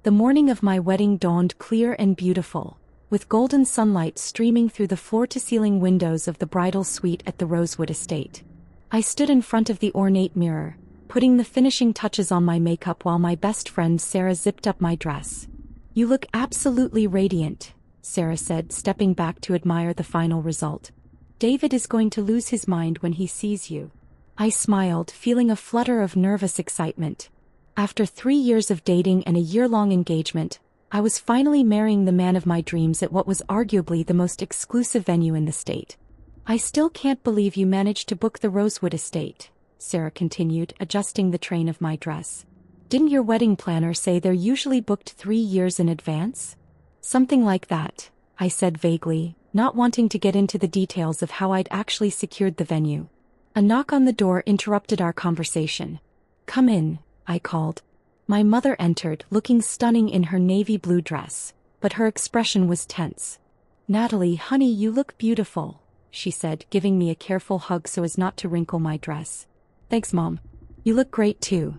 The morning of my wedding dawned clear and beautiful, with golden sunlight streaming through the floor-to-ceiling windows of the bridal suite at the Rosewood estate. I stood in front of the ornate mirror, putting the finishing touches on my makeup while my best friend Sarah zipped up my dress. "You look absolutely radiant," Sarah said, stepping back to admire the final result. "David is going to lose his mind when he sees you." I smiled, feeling a flutter of nervous excitement. After 3 years of dating and a year-long engagement, I was finally marrying the man of my dreams at what was arguably the most exclusive venue in the state. "I still can't believe you managed to book the Rosewood estate," Sarah continued, adjusting the train of my dress. "Didn't your wedding planner say they're usually booked 3 years in advance?" "Something like that," I said vaguely, not wanting to get into the details of how I'd actually secured the venue. A knock on the door interrupted our conversation. "Come in," I called. My mother entered, looking stunning in her navy blue dress, but her expression was tense. "Natalie, honey, you look beautiful," she said, giving me a careful hug so as not to wrinkle my dress. "Thanks, Mom. You look great too."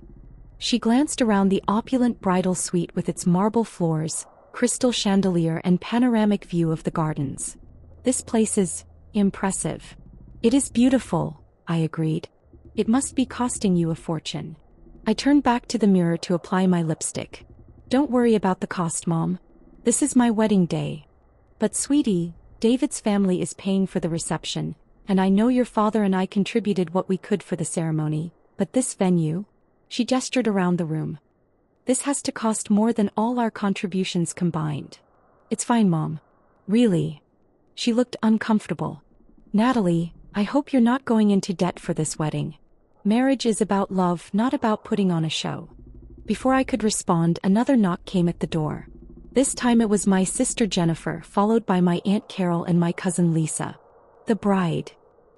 She glanced around the opulent bridal suite with its marble floors, crystal chandelier and panoramic view of the gardens. "This place is impressive." "It is beautiful," I agreed. "It must be costing you a fortune." I turned back to the mirror to apply my lipstick. "Don't worry about the cost, Mom. This is my wedding day." "But sweetie, David's family is paying for the reception, and I know your father and I contributed what we could for the ceremony, but this venue?" She gestured around the room. "This has to cost more than all our contributions combined." "It's fine, Mom." "Really?" She looked uncomfortable. "Natalie, I hope you're not going into debt for this wedding. Marriage is about love, not about putting on a show." Before I could respond, another knock came at the door. This time it was my sister Jennifer, followed by my Aunt Carol and my cousin Lisa. "The bride,"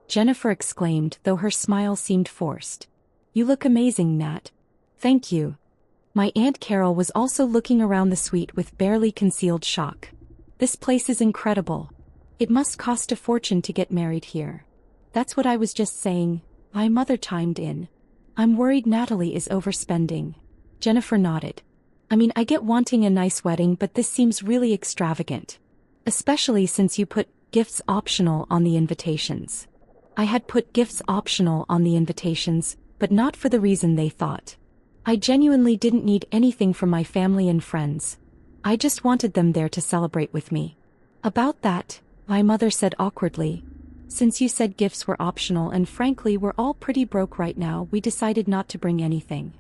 Jennifer exclaimed, though her smile seemed forced. "You look amazing, Nat." "Thank you." My Aunt Carol was also looking around the suite with barely concealed shock. "This place is incredible. It must cost a fortune to get married here." "That's what I was just saying," my mother chimed in. "I'm worried Natalie is overspending." Jennifer nodded. "I mean, I get wanting a nice wedding, but this seems really extravagant. Especially since you put gifts optional on the invitations." I had put gifts optional on the invitations, but not for the reason they thought. I genuinely didn't need anything from my family and friends. I just wanted them there to celebrate with me. "About that," my mother said awkwardly. "Since you said gifts were optional and frankly we're all pretty broke right now, we decided not to bring anything."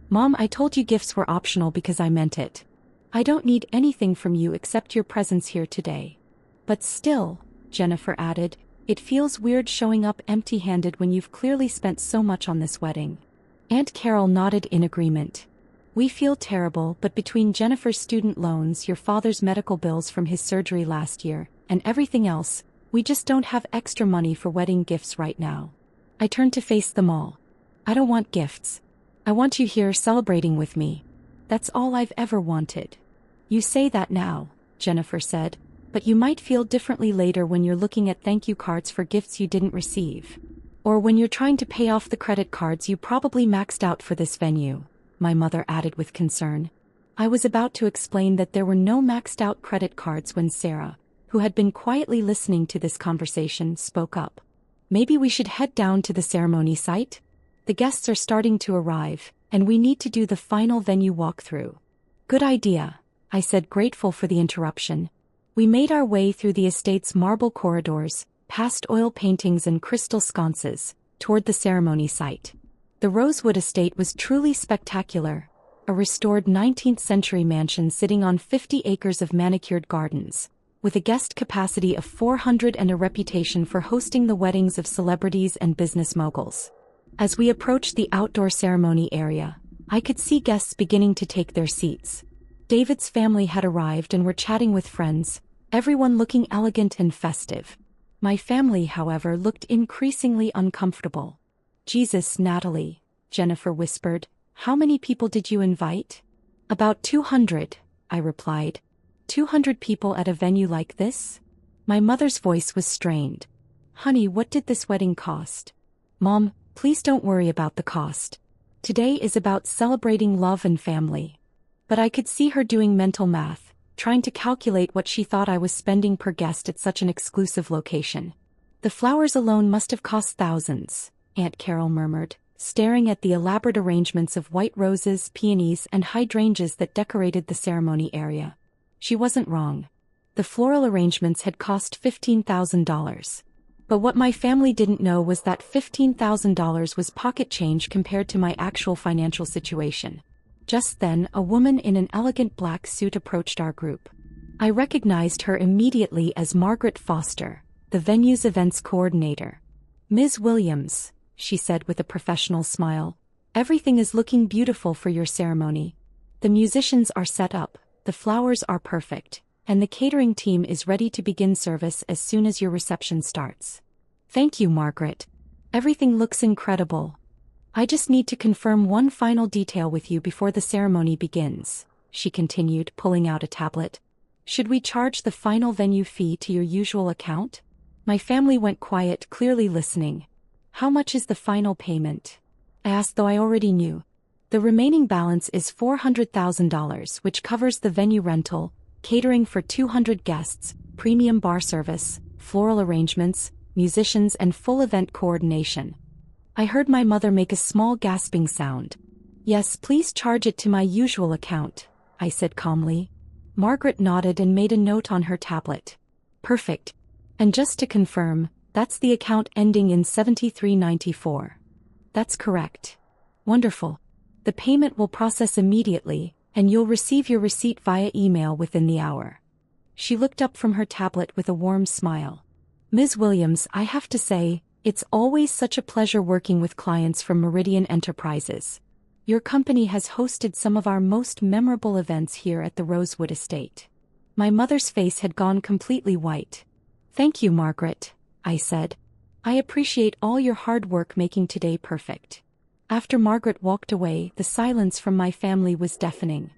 "Mom, I told you gifts were optional because I meant it. I don't need anything from you except your presence here today." "But still," Jennifer added, "it feels weird showing up empty-handed when you've clearly spent so much on this wedding." Aunt Carol nodded in agreement. "We feel terrible, but between Jennifer's student loans, your father's medical bills from his surgery last year, and everything else, we just don't have extra money for wedding gifts right now." I turned to face them all. "I don't want gifts. I want you here celebrating with me. That's all I've ever wanted." "You say that now," Jennifer said, "but you might feel differently later when you're looking at thank you cards for gifts you didn't receive. Or when you're trying to pay off the credit cards you probably maxed out for this venue," my mother added with concern. I was about to explain that there were no maxed out credit cards when Sarah, who had been quietly listening to this conversation, spoke up. "Maybe we should head down to the ceremony site? The guests are starting to arrive, and we need to do the final venue walkthrough." "Good idea," I said, grateful for the interruption. We made our way through the estate's marble corridors, past oil paintings and crystal sconces, toward the ceremony site. The Rosewood estate was truly spectacular, a restored 19th-century mansion sitting on 50 acres of manicured gardens, with a guest capacity of 400 and a reputation for hosting the weddings of celebrities and business moguls. As we approached the outdoor ceremony area, I could see guests beginning to take their seats. David's family had arrived and were chatting with friends, everyone looking elegant and festive. My family, however, looked increasingly uncomfortable. "Jesus, Natalie," Jennifer whispered, "how many people did you invite?" "About 200, I replied. 200 people at a venue like this?" My mother's voice was strained. "Honey, what did this wedding cost?" "Mom, please don't worry about the cost. Today is about celebrating love and family." But I could see her doing mental math, trying to calculate what she thought I was spending per guest at such an exclusive location. The flowers alone must have cost thousands, Aunt Carol murmured, staring at the elaborate arrangements of white roses, peonies, and hydrangeas that decorated the ceremony area. She wasn't wrong. The floral arrangements had cost $15,000. But what my family didn't know was that $15,000 was pocket change compared to my actual financial situation. Just then, a woman in an elegant black suit approached our group. I recognized her immediately as Margaret Foster, the venue's events coordinator. "Ms. Williams," she said with a professional smile, "everything is looking beautiful for your ceremony. The musicians are set up, the flowers are perfect, and the catering team is ready to begin service as soon as your reception starts." "Thank you, Margaret. Everything looks incredible. I just need to confirm one final detail with you before the ceremony begins," she continued, pulling out a tablet. "Should we charge the final venue fee to your usual account?" My family went quiet, clearly listening. "How much is the final payment?" I asked, though I already knew. "The remaining balance is $400,000, which covers the venue rental, catering for 200 guests, premium bar service, floral arrangements, musicians, and full event coordination." I heard my mother make a small gasping sound. "Yes, please charge it to my usual account," I said calmly. Margaret nodded and made a note on her tablet. "Perfect. And just to confirm, that's the account ending in 7394. "That's correct." "Wonderful. The payment will process immediately, and you'll receive your receipt via email within the hour." She looked up from her tablet with a warm smile. "Ms. Williams, I have to say, it's always such a pleasure working with clients from Meridian Enterprises. Your company has hosted some of our most memorable events here at the Rosewood Estate." My mother's face had gone completely white. "Thank you, Margaret," I said. "I appreciate all your hard work making today perfect." After Margaret walked away, the silence from my family was deafening.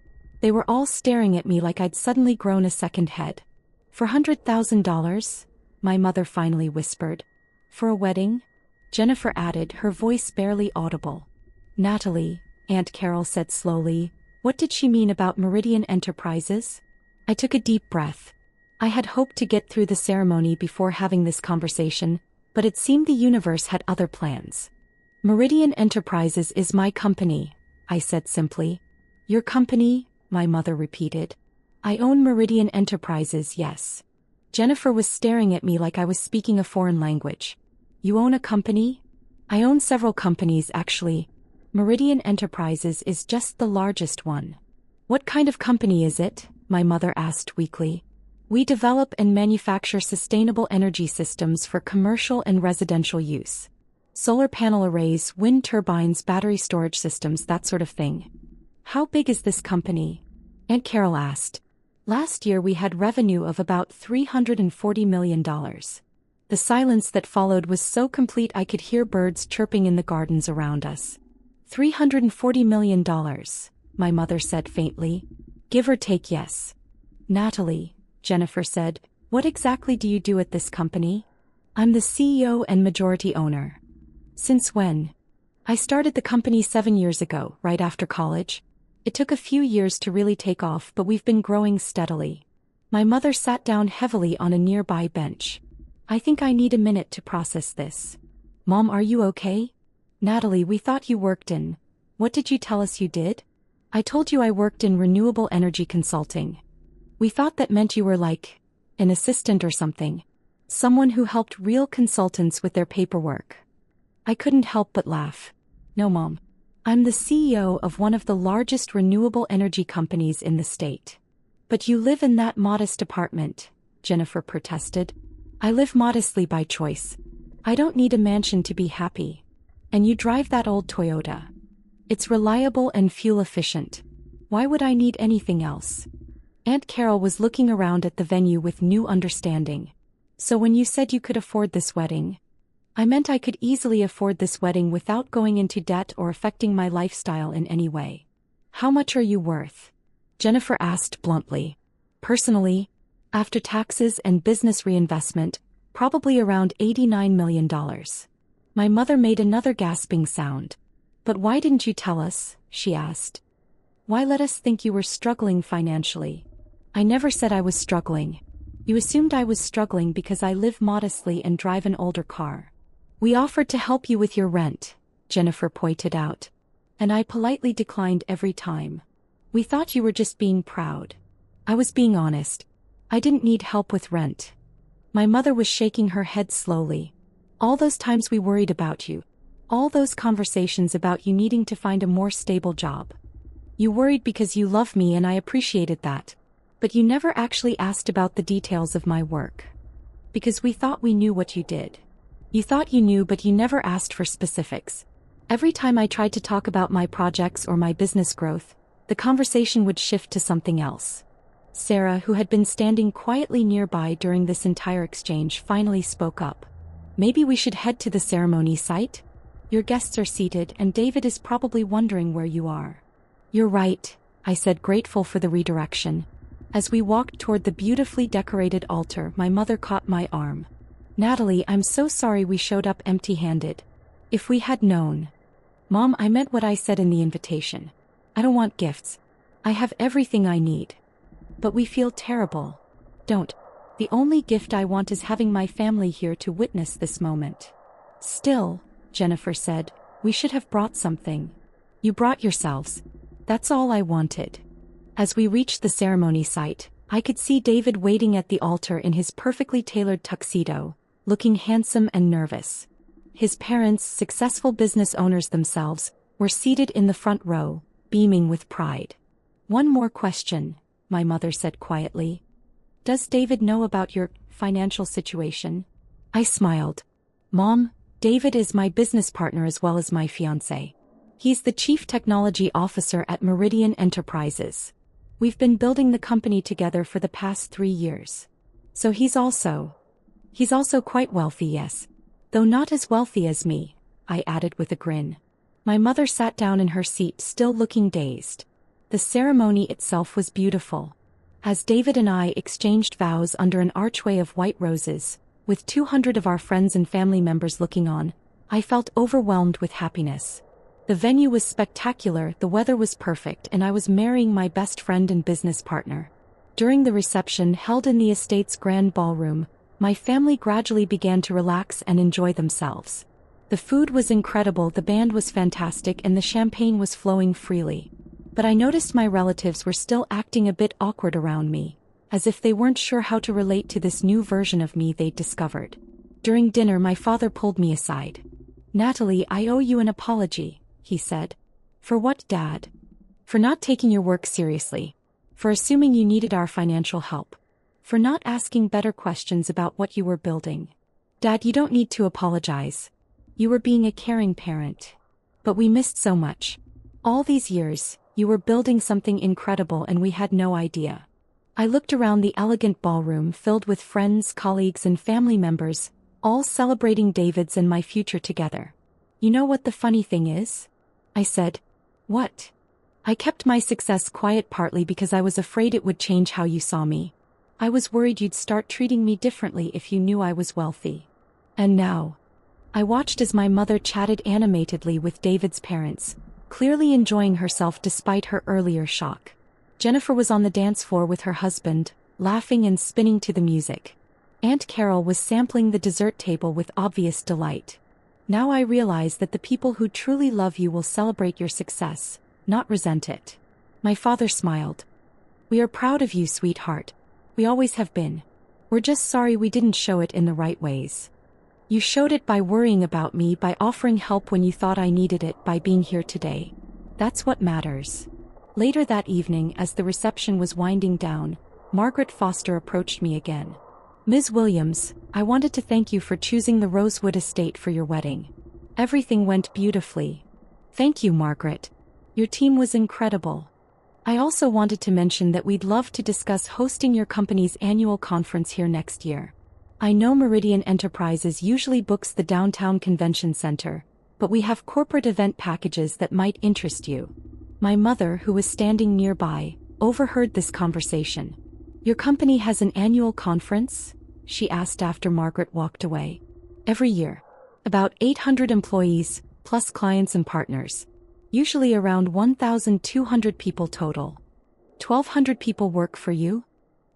They were all staring at me like I'd suddenly grown a second head. "$400,000? My mother finally whispered. "For a wedding?" Jennifer added, her voice barely audible. "Natalie," Aunt Carol said slowly, "what did she mean about Meridian Enterprises?" I took a deep breath. I had hoped to get through the ceremony before having this conversation, but it seemed the universe had other plans. "Meridian Enterprises is my company," I said simply. "Your company?" my mother repeated. "I own Meridian Enterprises, yes." Jennifer was staring at me like I was speaking a foreign language. "You own a company?" "I own several companies, actually. Meridian Enterprises is just the largest one." "What kind of company is it?" my mother asked weakly. "We develop and manufacture sustainable energy systems for commercial and residential use. Solar panel arrays, wind turbines, battery storage systems, that sort of thing." "How big is this company?" Aunt Carol asked. "Last year we had revenue of about $340 million. The silence that followed was so complete I could hear birds chirping in the gardens around us. $340 million, my mother said faintly. "Give or take, yes." "Natalie," Jennifer said, "what exactly do you do at this company?" "I'm the CEO and majority owner." "Since when?" "I started the company 7 years ago, right after college. It took a few years to really take off, but we've been growing steadily." My mother sat down heavily on a nearby bench. "I think I need a minute to process this." "Mom, are you okay?" "Natalie, we thought you worked in... What did you tell us you did?" "I told you I worked in renewable energy consulting. We thought that meant you were like... an assistant or something. Someone who helped real consultants with their paperwork." I couldn't help but laugh. "No, Mom. I'm the CEO of one of the largest renewable energy companies in the state." "But you live in that modest apartment," Jennifer protested. "I live modestly by choice. I don't need a mansion to be happy. And you drive that old Toyota. It's reliable and fuel efficient. Why would I need anything else?" Aunt Carol was looking around at the venue with new understanding. "So when you said you could afford this wedding..." "I meant I could easily afford this wedding without going into debt or affecting my lifestyle in any way." "How much are you worth?" Jennifer asked bluntly. "Personally, after taxes and business reinvestment, probably around $89 million. My mother made another gasping sound. "But why didn't you tell us?" she asked. Why let us think you were struggling financially? I never said I was struggling. You assumed I was struggling because I live modestly and drive an older car. We offered to help you with your rent, Jennifer pointed out. And I politely declined every time. We thought you were just being proud. I was being honest. I didn't need help with rent. My mother was shaking her head slowly. All those times we worried about you. All those conversations about you needing to find a more stable job. You worried because you love me and I appreciated that. But you never actually asked about the details of my work. Because we thought we knew what you did. You thought you knew, but you never asked for specifics. Every time I tried to talk about my projects or my business growth, the conversation would shift to something else. Sarah, who had been standing quietly nearby during this entire exchange, finally spoke up. Maybe we should head to the ceremony site? Your guests are seated and David is probably wondering where you are. You're right, I said, grateful for the redirection. As we walked toward the beautifully decorated altar, my mother caught my arm. Natalie, I'm so sorry we showed up empty-handed. If we had known. Mom, I meant what I said in the invitation. I don't want gifts. I have everything I need. But we feel terrible. Don't. The only gift I want is having my family here to witness this moment. Still, Jennifer said, we should have brought something. You brought yourselves. That's all I wanted. As we reached the ceremony site, I could see David waiting at the altar in his perfectly tailored tuxedo, looking handsome and nervous. His parents, successful business owners themselves, were seated in the front row, beaming with pride. One more question, my mother said quietly. Does David know about your financial situation? I smiled. Mom, David is my business partner as well as my fiancé. He's the Chief Technology Officer at Meridian Enterprises. We've been building the company together for the past 3 years. So he's also quite wealthy, yes. Though not as wealthy as me, I added with a grin. My mother sat down in her seat, still looking dazed. The ceremony itself was beautiful. As David and I exchanged vows under an archway of white roses, with 200 of our friends and family members looking on, I felt overwhelmed with happiness. The venue was spectacular, the weather was perfect, and I was marrying my best friend and business partner. During the reception held in the estate's grand ballroom, my family gradually began to relax and enjoy themselves. The food was incredible, the band was fantastic, and the champagne was flowing freely. But I noticed my relatives were still acting a bit awkward around me, as if they weren't sure how to relate to this new version of me they'd discovered. During dinner, my father pulled me aside. Natalie, I owe you an apology, he said. For what, Dad? For not taking your work seriously. For assuming you needed our financial help. For not asking better questions about what you were building. Dad, you don't need to apologize. You were being a caring parent. But we missed so much. All these years, you were building something incredible and we had no idea. I looked around the elegant ballroom filled with friends, colleagues, and family members, all celebrating David's and my future together. You know what the funny thing is? I said. What? I kept my success quiet partly because I was afraid it would change how you saw me. I was worried you'd start treating me differently if you knew I was wealthy. And now. I watched as my mother chatted animatedly with David's parents, clearly enjoying herself despite her earlier shock. Jennifer was on the dance floor with her husband, laughing and spinning to the music. Aunt Carol was sampling the dessert table with obvious delight. Now I realize that the people who truly love you will celebrate your success, not resent it. My father smiled. We are proud of you, sweetheart. We always have been. We're just sorry we didn't show it in the right ways. You showed it by worrying about me, by offering help when you thought I needed it, by being here today. That's what matters. Later that evening, as the reception was winding down, Margaret Foster approached me again. Ms. Williams, I wanted to thank you for choosing the Rosewood estate for your wedding. Everything went beautifully. Thank you, Margaret. Your team was incredible. I also wanted to mention that we'd love to discuss hosting your company's annual conference here next year. I know Meridian Enterprises usually books the downtown convention center, but we have corporate event packages that might interest you. My mother, who was standing nearby, overheard this conversation. Your company has an annual conference? She asked after Margaret walked away. Every year. About 800 employees, plus clients and partners. Usually around 1,200 people total. 1,200 people work for you?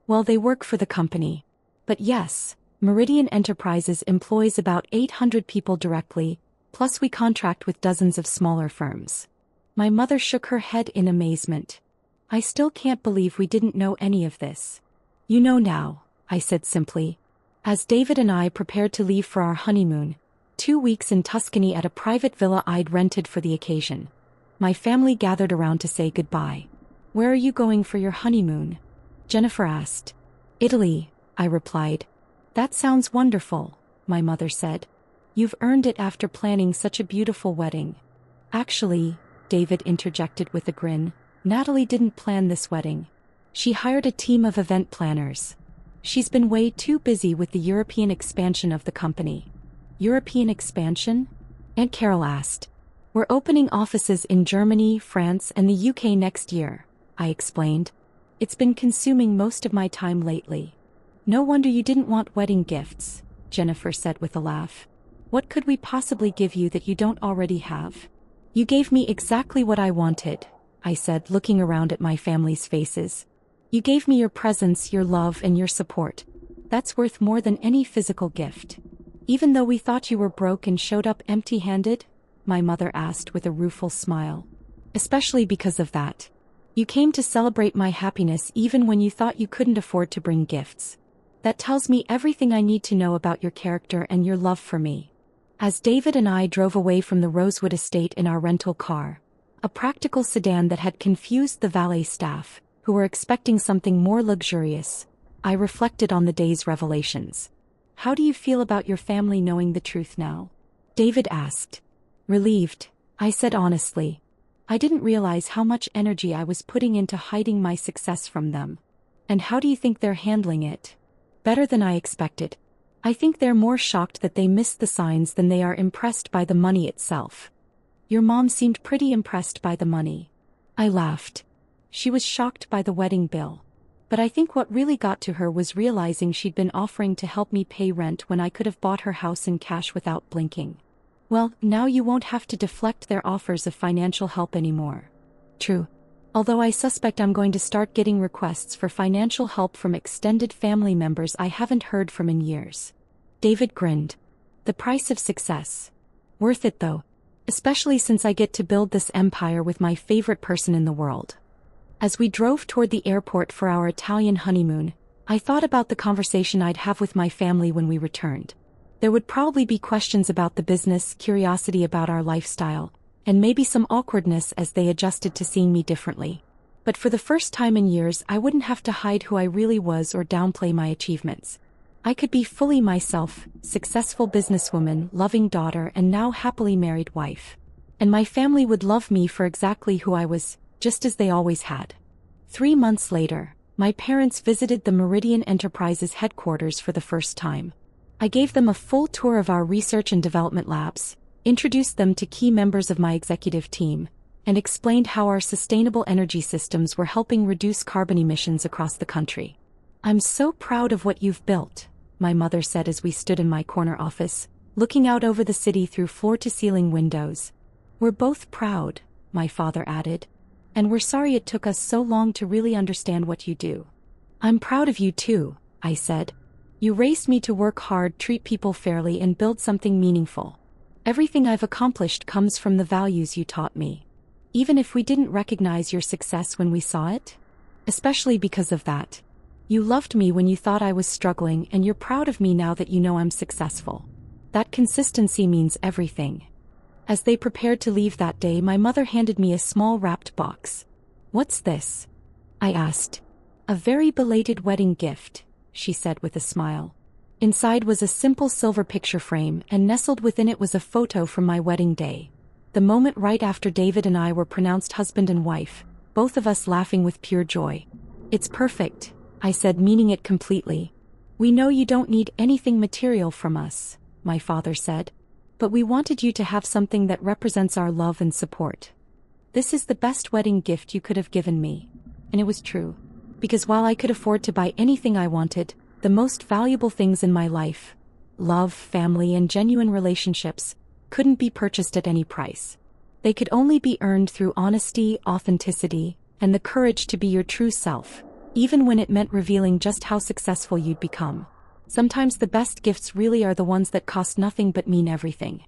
Well, they work for the company. But yes, Meridian Enterprises employs about 800 people directly, plus we contract with dozens of smaller firms. My mother shook her head in amazement. I still can't believe we didn't know any of this. You know now, I said simply. As David and I prepared to leave for our honeymoon, 2 weeks in Tuscany at a private villa I'd rented for the occasion. My family gathered around to say goodbye. Where are you going for your honeymoon? Jennifer asked. Italy, I replied. That sounds wonderful, my mother said. You've earned it after planning such a beautiful wedding. Actually, David interjected with a grin, Natalie didn't plan this wedding. She hired a team of event planners. She's been way too busy with the European expansion of the company. European expansion? Aunt Carol asked. We're opening offices in Germany, France, and the UK next year, I explained. It's been consuming most of my time lately. No wonder you didn't want wedding gifts, Jennifer said with a laugh. What could we possibly give you that you don't already have? You gave me exactly what I wanted, I said, looking around at my family's faces. You gave me your presence, your love, and your support. That's worth more than any physical gift. Even though we thought you were broke and showed up empty-handed? My mother asked with a rueful smile. Especially because of that. You came to celebrate my happiness even when you thought you couldn't afford to bring gifts. That tells me everything I need to know about your character and your love for me. As David and I drove away from the Rosewood estate in our rental car, a practical sedan that had confused the valet staff, who were expecting something more luxurious, I reflected on the day's revelations. How do you feel about your family knowing the truth now? David asked. Relieved, I said honestly. I didn't realize how much energy I was putting into hiding my success from them. And how do you think they're handling it? Better than I expected. I think they're more shocked that they missed the signs than they are impressed by the money itself. Your mom seemed pretty impressed by the money. I laughed. She was shocked by the wedding bill. But I think what really got to her was realizing she'd been offering to help me pay rent when I could have bought her house in cash without blinking. Well, now you won't have to deflect their offers of financial help anymore. True. Although I suspect I'm going to start getting requests for financial help from extended family members I haven't heard from in years. David grinned. The price of success. Worth it though. Especially since I get to build this empire with my favorite person in the world. As we drove toward the airport for our Italian honeymoon, I thought about the conversation I'd have with my family when we returned. There would probably be questions about the business, curiosity about our lifestyle, and maybe some awkwardness as they adjusted to seeing me differently. But for the first time in years, I wouldn't have to hide who I really was or downplay my achievements. I could be fully myself, successful businesswoman, loving daughter, and now happily married wife. And my family would love me for exactly who I was, just as they always had. 3 months later, my parents visited the Meridian Enterprises headquarters for the first time. I gave them a full tour of our research and development labs, introduced them to key members of my executive team, and explained how our sustainable energy systems were helping reduce carbon emissions across the country. I'm so proud of what you've built, my mother said as we stood in my corner office, looking out over the city through floor-to-ceiling windows. We're both proud, my father added. And we're sorry it took us so long to really understand what you do. I'm proud of you too, I said. You raised me to work hard, treat people fairly, and build something meaningful. Everything I've accomplished comes from the values you taught me. Even if we didn't recognize your success when we saw it? Especially because of that. You loved me when you thought I was struggling, and you're proud of me now that you know I'm successful. That consistency means everything. As they prepared to leave that day, my mother handed me a small wrapped box. What's this? I asked. A very belated wedding gift, she said with a smile. Inside was a simple silver picture frame, and nestled within it was a photo from my wedding day. The moment right after David and I were pronounced husband and wife, both of us laughing with pure joy. It's perfect, I said, meaning it completely. We know you don't need anything material from us, my father said. But we wanted you to have something that represents our love and support. This is the best wedding gift you could have given me. And it was true. Because while I could afford to buy anything I wanted, the most valuable things in my life, love, family, and genuine relationships, couldn't be purchased at any price. They could only be earned through honesty, authenticity, and the courage to be your true self, even when it meant revealing just how successful you'd become. Sometimes the best gifts really are the ones that cost nothing but mean everything.